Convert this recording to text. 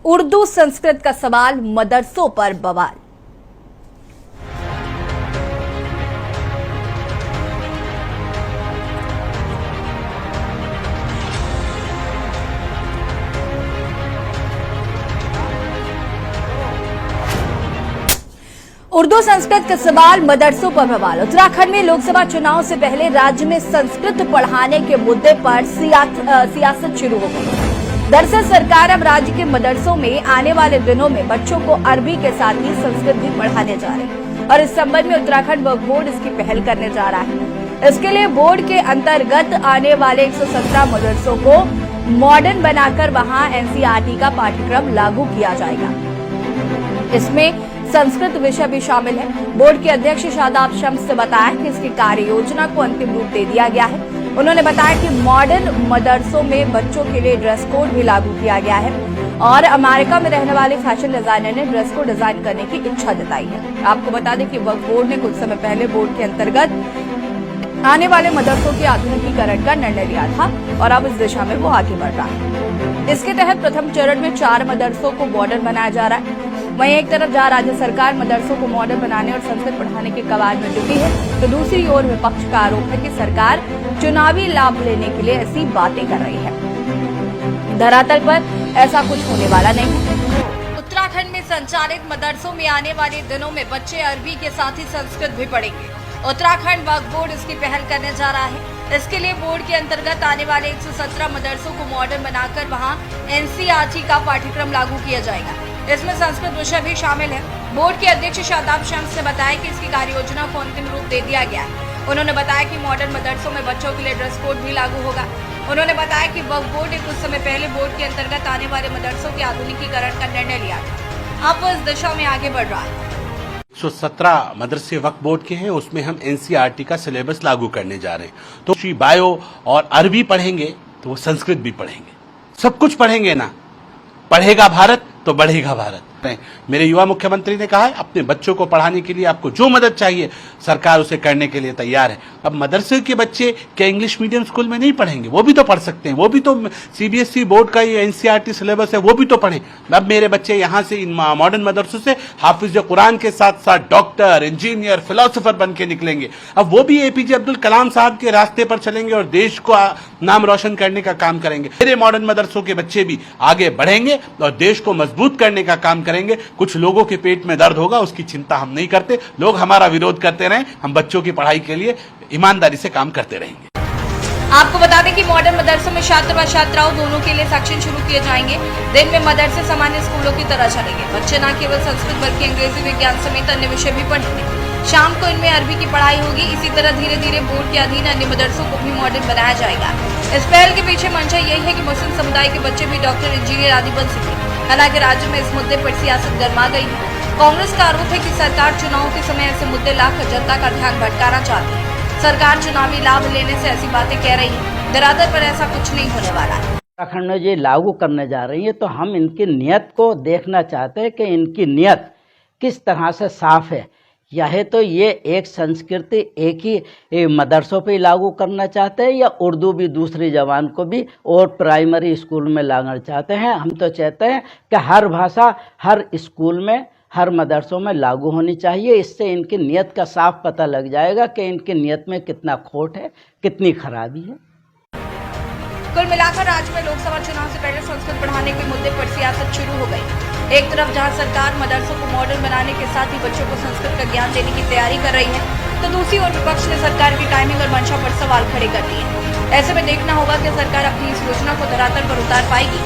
उर्दू संस्कृत का सवाल, मदरसों पर बवाल। उर्दू संस्कृत का सवाल, मदरसों पर बवाल। उत्तराखंड में लोकसभा चुनाव से पहले राज्य में संस्कृत पढ़ाने के मुद्दे पर सियासत शुरू हो गई। दरअसल सरकार अब राज्य के मदरसों में आने वाले दिनों में बच्चों को अरबी के साथ ही संस्कृत भी पढ़ाने जा रहे हैं और इस संबंध में उत्तराखंड वक्फ बोर्ड इसकी पहल करने जा रहा है। इसके लिए बोर्ड के अंतर्गत आने वाले 117 मदरसों को मॉडर्न बनाकर वहां एनसीईआरटी का पाठ्यक्रम लागू किया जाएगा। इसमें संस्कृत विषय भी शामिल है। बोर्ड के अध्यक्ष शादाब शम्स ने बताया कि इसकी कार्य योजना को अंतिम रूप दे दिया गया है। उन्होंने बताया कि मॉडर्न मदरसों में बच्चों के लिए ड्रेस कोड भी लागू किया गया है और अमेरिका में रहने वाले फैशन डिजाइनर ने ड्रेस कोड डिजाइन करने की इच्छा जताई है। आपको बता दें कि वक्फ बोर्ड ने कुछ समय पहले बोर्ड के अंतर्गत आने वाले मदरसों के आधुनिकीकरण का निर्णय लिया था और अब इस दिशा में वो आगे बढ़ रहा है। इसके तहत प्रथम चरण में 4 मदरसों को मॉडर्न बनाया जा रहा है। वहीं एक तरफ जहां राज्य सरकार मदरसों को मॉडर्न बनाने और संस्कृत पढ़ाने के कवायद में जुटी है, तो दूसरी ओर विपक्ष का आरोप है कि सरकार चुनावी लाभ लेने के लिए ऐसी बातें कर रही है। धरातल पर ऐसा कुछ होने वाला नहीं है। उत्तराखंड में संचालित मदरसों में आने वाले दिनों में बच्चे अरबी के साथ ही संस्कृत भी पढ़ेंगे। उत्तराखंड वक्फ बोर्ड इसकी पहल करने जा रहा है। इसके लिए बोर्ड के अंतर्गत आने वाले 117 मदरसों को मॉडर्न बनाकर वहां एनसीईआरटी का पाठ्यक्रम लागू किया जाएगा। इसमें संस्कृत विषय भी शामिल है। बोर्ड के अध्यक्ष शादाब शम्स ने बताया कि इसकी कार्य योजना को अंतिम रूप दे दिया गया है। उन्होंने बताया कि मॉडर्न मदरसों में बच्चों के लिए ड्रेस कोड भी लागू होगा। उन्होंने बताया कि वक्फ बोर्ड ने कुछ समय पहले बोर्ड के अंतर्गत आने वाले मदरसों के आधुनिकीकरण का निर्णय लिया था। अब वो इस दिशा में आगे बढ़ रहा है। 117 मदरसे वक्फ बोर्ड के हैं, उसमें हम एनसीईआरटी का सिलेबस लागू करने जा रहे हैं। तो बायो और अरबी पढ़ेंगे तो वो संस्कृत भी पढ़ेंगे, सब कुछ पढ़ेंगे ना। पढ़ेगा भारत तो बढ़ेगा भारत। मेरे युवा मुख्यमंत्री ने कहा है अपने बच्चों को पढ़ाने के लिए आपको जो मदद चाहिए सरकार उसे करने के लिए तैयार है। अब मदरसे के बच्चे क्या इंग्लिश मीडियम स्कूल में नहीं पढ़ेंगे? वो भी तो पढ़ सकते हैं, वो भी तो सीबीएसई बोर्ड का ये एनसीईआरटी सिलेबस है, वो भी तो पढ़ें। अब मेरे बच्चे यहाँ से इन मॉडर्न मदरसों से हाफिज कुरान के साथ साथ डॉक्टर, इंजीनियर, फिलोसोफर बन के निकलेंगे। अब वो भी एपीजे अब्दुल कलाम साहब के रास्ते पर चलेंगे और देश को नाम रोशन करने का काम करेंगे। मेरे मॉडर्न मदरसों के बच्चे भी आगे बढ़ेंगे और देश को मजबूत करने का काम करेंगे। कुछ लोगों के पेट में दर्द होगा, उसकी चिंता हम नहीं करते। लोग हमारा विरोध करते रहें, हम बच्चों की पढ़ाई के लिए ईमानदारी से काम करते रहेंगे। आपको बता दें कि मॉडर्न मदरसों में छात्र व छात्राओं दोनों के लिए सेक्शन शुरू किए जाएंगे। दिन में मदरसे सामान्य स्कूलों की तरह चलेंगे। बच्चे न केवल संस्कृत बल्कि अंग्रेजी, विज्ञान समेत अन्य विषय भी पढ़ेंगे। शाम को इनमें अरबी की पढ़ाई होगी। इसी तरह धीरे धीरे बोर्ड के अधीन अन्य मदरसों को भी मॉडर्न बनाया जाएगा। इस पहल के पीछे मंशा यही है कि मुस्लिम समुदाय के बच्चे भी डॉक्टर, इंजीनियर आदि बन सके। हालांकि राज्य में इस मुद्दे पर सियासत गर्मा गई है। कांग्रेस का आरोप है कि सरकार चुनाव के समय ऐसे मुद्दे लाकर जनता का ध्यान भटकाना चाहती है। सरकार चुनावी लाभ लेने से ऐसी बातें कह रही है। धरातल पर ऐसा कुछ नहीं होने वाला है। उत्तराखंड में ये लागू करने जा रही है तो हम इनकी नियत को देखना चाहते हैं कि इनकी नियत किस तरह से साफ है। या है तो ये एक संस्कृति एक ही मदरसों पे लागू करना चाहते हैं या उर्दू भी दूसरी जबान को भी और प्राइमरी स्कूल में लाना चाहते हैं। हम तो चाहते हैं कि हर भाषा हर स्कूल में हर मदरसों में लागू होनी चाहिए। इससे इनकी नियत का साफ पता लग जाएगा कि इनकी नियत में कितना खोट है, कितनी खराबी है। कुल मिलाकर राज्य में लोकसभा चुनाव से पहले संस्कृत पढ़ाने के मुद्दे पर सियासत शुरू हो गई। एक तरफ जहां सरकार मदरसों को मॉडर्न बनाने के साथ ही बच्चों को संस्कृत का ज्ञान देने की तैयारी कर रही है, तो दूसरी ओर विपक्ष ने सरकार की टाइमिंग और मंशा पर सवाल खड़े कर दिए। ऐसे में देखना होगा कि सरकार अपनी इस योजना को धरातल पर उतार पाएगी।